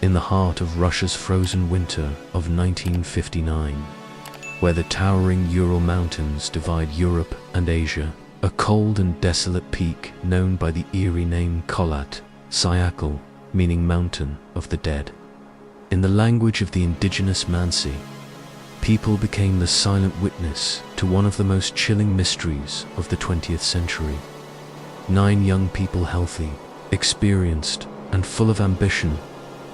in the heart of Russia's frozen winter of 1959, where the towering Ural Mountains divide Europe and Asia, a cold and desolate peak known by the eerie name Kholat Syakhl, meaning mountain of the dead. In the language of the indigenous Mansi, people became the silent witness to one of the most chilling mysteries of the 20th century. 9 young people, healthy, experienced, and full of ambition,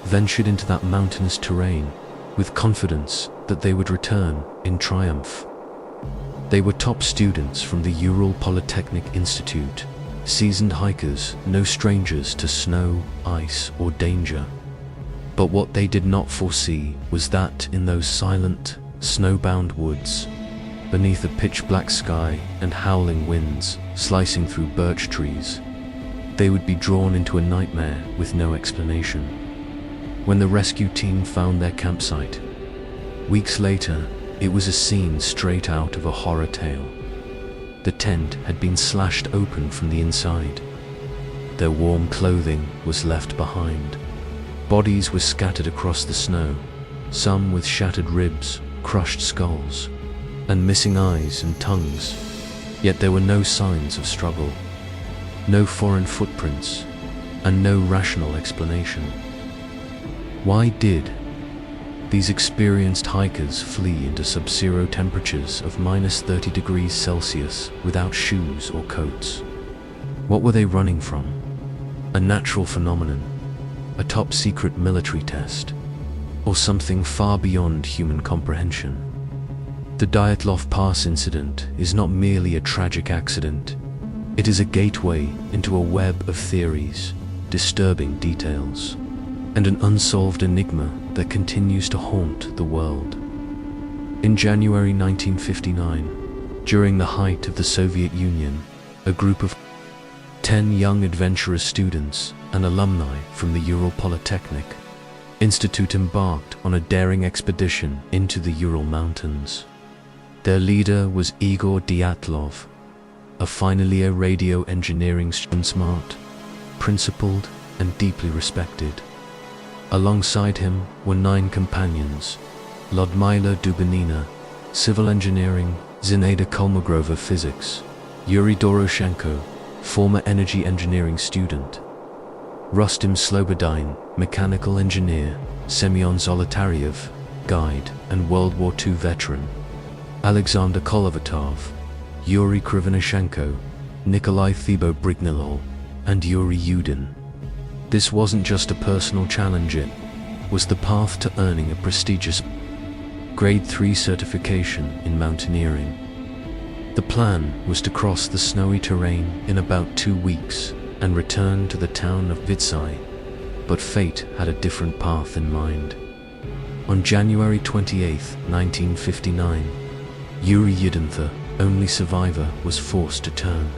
ventured into that mountainous terrain with confidence that they would return in triumph. They were top students from the Ural Polytechnic Institute, seasoned hikers, no strangers to snow, ice, or danger. But what they did not foresee was that in those silent, snowbound woods, beneath a pitch-black sky and howling winds slicing through birch trees, they would be drawn into a nightmare with no explanation. When the rescue team found their campsite, weeks later, it was a scene straight out of a horror tale. The tent had been slashed open from the inside. Their warm clothing was left behind. Bodies were scattered across the snow, some with shattered ribs, crushed skulls, and missing eyes and tongues. Yet there were no signs of struggle, no foreign footprints, and no rational explanation. Why did these experienced hikers flee into sub-zero temperatures of -30 degrees Celsius without shoes or coats? What were they running from? A natural phenomenon? A top-secret military test? Or something far beyond human comprehension? The Dyatlov Pass Incident is not merely a tragic accident. It is a gateway into a web of theories, disturbing details, and an unsolved enigma that continues to haunt the world. In January 1959, during the height of the Soviet Union, a group of 10 young adventurous students and alumni from the Ural Polytechnic Institute embarked on a daring expedition into the Ural Mountains. Their leader was Igor Dyatlov, a final year radio engineering student, smart, principled, and deeply respected. Alongside him were 9 companions: Ludmila Dubinina, civil engineering; Zinaida Kolmogrova, physics; Yuri Doroshenko, former energy engineering student; Rustem Slobodin, mechanical engineer; Semyon Zolotaryev, guide and World War II veteran; Alexander Kolovatov, Yuri Krivonishenko, Nikolai Thibault-Brignolol, and Yuri Yudin. This wasn't just a personal challenge, it was the path to earning a prestigious Grade 3 certification in mountaineering. The plan was to cross the snowy terrain in about 2 weeks and return to the town of Vitsai, but fate had a different path in mind. On January 28, 1959, Yuri Yudin, the only survivor, was forced to turn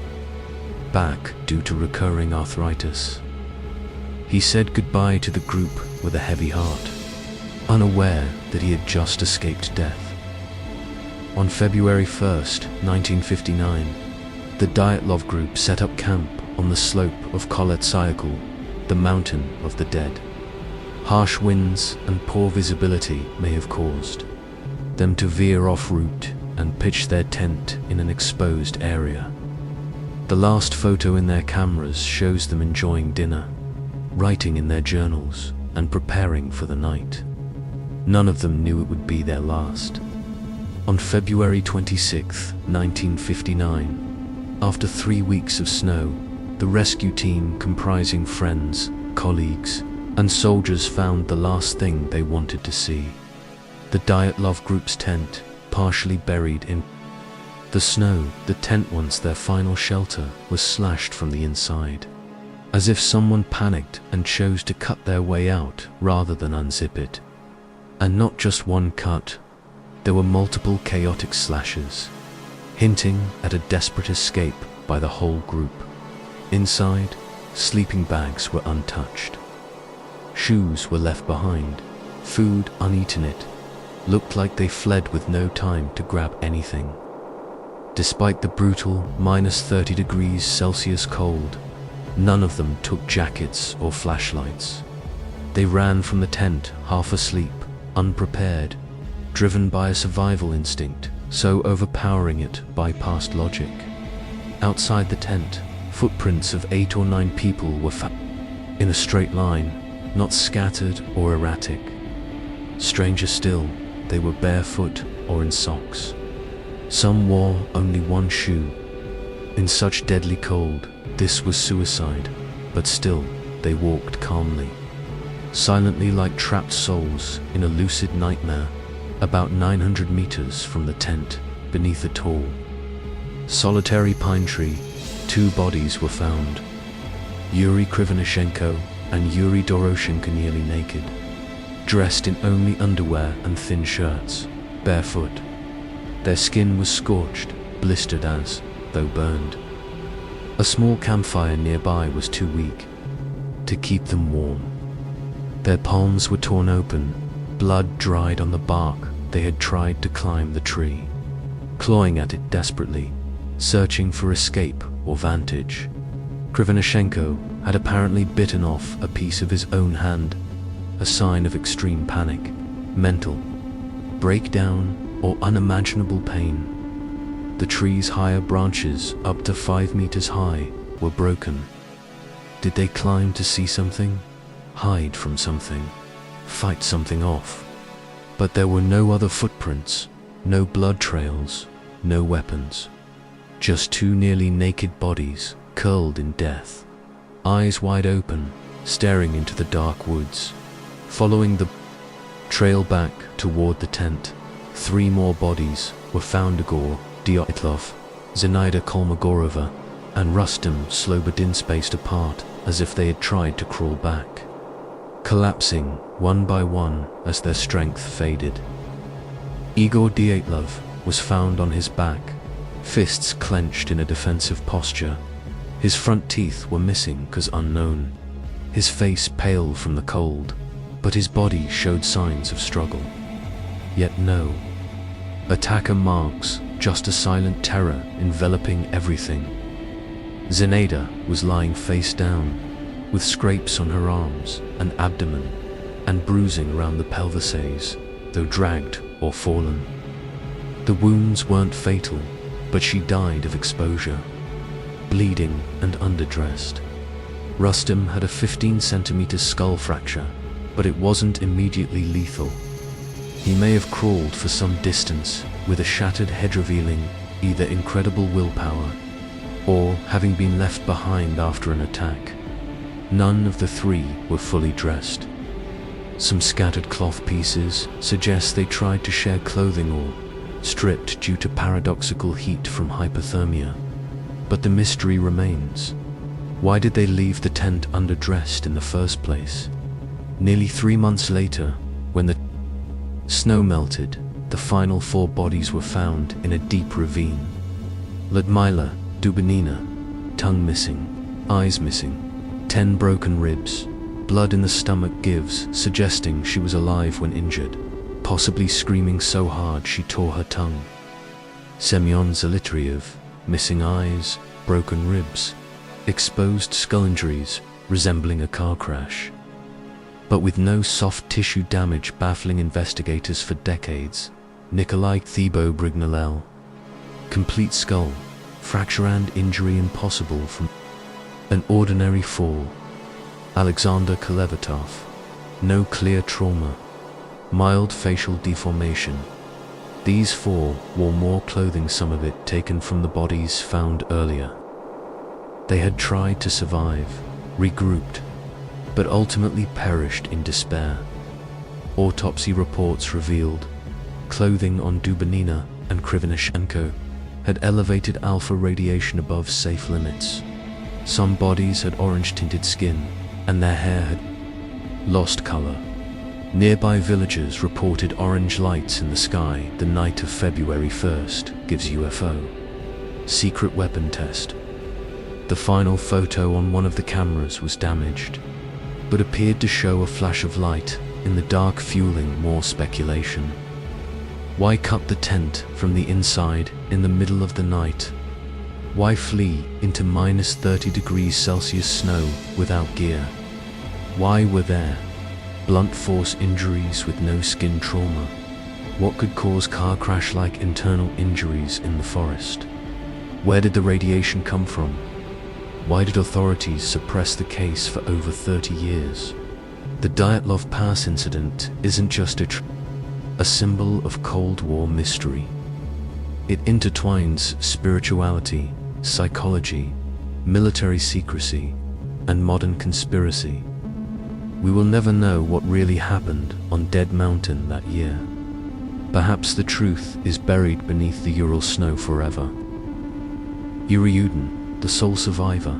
back due to recurring arthritis. He said goodbye to the group with a heavy heart, unaware that he had just escaped death. On February 1st, 1959, the Dyatlov group set up camp on the slope of Kholat Syakhl, the mountain of the dead. Harsh winds and poor visibility may have caused them to veer off route and pitch their tent in an exposed area. The last photo in their cameras shows them enjoying dinner, writing in their journals, and preparing for the night. None of them knew it would be their last. On February 26, 1959, after 3 weeks of snow, the rescue team, comprising friends, colleagues, and soldiers, found the last thing they wanted to see: the Dyatlov group's tent, partially buried in the snow. The tent, once their final shelter, was slashed from the inside, as if someone panicked and chose to cut their way out rather than unzip it. And not just one cut, there were multiple chaotic slashes, hinting at a desperate escape by the whole group. Inside, sleeping bags were untouched. Shoes were left behind, food uneaten. It looked like they fled with no time to grab anything. Despite the brutal -30 degrees Celsius cold, none of them took jackets or flashlights. They ran from the tent, half asleep, unprepared, driven by a survival instinct so overpowering it bypassed logic. Outside the tent, footprints of 8 or 9 people were found in a straight line, not scattered or erratic. Stranger still, they were barefoot or in socks. Some wore only one shoe. In such deadly cold, this was suicide, but still, they walked calmly, silently like trapped souls in a lucid nightmare, about 900 meters from the tent, beneath a tall, solitary pine tree. 2 bodies were found, Yuri Krivonishenko and Yuri Doroshenko, nearly naked, dressed in only underwear and thin shirts, barefoot. Their skin was scorched, blistered as though burned. A small campfire nearby was too weak to keep them warm. Their palms were torn open, blood dried on the bark. They had tried to climb the tree, clawing at it desperately, searching for escape or vantage. Krivonishenko had apparently bitten off a piece of his own hand, a sign of extreme panic, mental breakdown, or unimaginable pain. The tree's higher branches, up to 5 meters high, were broken. Did they climb to see something? Hide from something? Fight something off? But there were no other footprints, no blood trails, no weapons. Just 2 nearly naked bodies, curled in death, eyes wide open, staring into the dark woods. Following the trail back toward the tent, 3 more bodies were found: Igor Dyatlov, Zenaida Kolmogorova, and Rustem Slobodin, spaced apart as if they had tried to crawl back, collapsing one by one as their strength faded. Igor Dyatlov was found on his back, fists clenched in a defensive posture. His front teeth were missing because unknown, his face pale from the cold, but his body showed signs of struggle. Yet no attacker marks, just a silent terror enveloping everything. Zenaida was lying face down, with scrapes on her arms and abdomen, and bruising around the pelvises, though dragged or fallen. The wounds weren't fatal, but she died of exposure, bleeding and underdressed. Rustem had a 15-centimeter skull fracture, but it wasn't immediately lethal. He may have crawled for some distance, with a shattered head revealing either incredible willpower or having been left behind after an attack. None of the 3 were fully dressed. Some scattered cloth pieces suggest they tried to share clothing or stripped due to paradoxical heat from hypothermia. But the mystery remains. Why did they leave the tent underdressed in the first place? Nearly 3 months later, when the snow melted, the final 4 bodies were found in a deep ravine. Ludmila Dubinina, tongue missing, eyes missing, 10 broken ribs, blood in the stomach gives, suggesting she was alive when injured, possibly screaming so hard she tore her tongue. Semyon Zalitriev, missing eyes, broken ribs, exposed skull injuries resembling a car crash, but with no soft tissue damage baffling investigators for decades. Nikolai Thibault Brignolel, complete skull, fracture and injury impossible from an ordinary fall. Alexander Kolevatov, no clear trauma, mild facial deformation. These 4 wore more clothing, some of it taken from the bodies found earlier. They had tried to survive, regrouped, but ultimately perished in despair. Autopsy reports revealed clothing on Dubinina and Krivonishenko had elevated alpha radiation above safe limits. Some bodies had orange-tinted skin, and their hair had lost color. Nearby villagers reported orange lights in the sky the night of February 1st, gives UFO secret weapon test. The final photo on one of the cameras was damaged, but appeared to show a flash of light in the dark, fueling more speculation. Why cut the tent from the inside in the middle of the night? Why flee into -30 degrees Celsius snow without gear? Why were there blunt force injuries with no skin trauma? What could cause car crash-like internal injuries in the forest? Where did the radiation come from? Why did authorities suppress the case for over 30 years? The Dyatlov Pass Incident isn't just a symbol of Cold War mystery. It intertwines spirituality, psychology, military secrecy, and modern conspiracy. We will never know what really happened on Dead Mountain that year. Perhaps the truth is buried beneath the Ural snow forever. Ural, the sole survivor,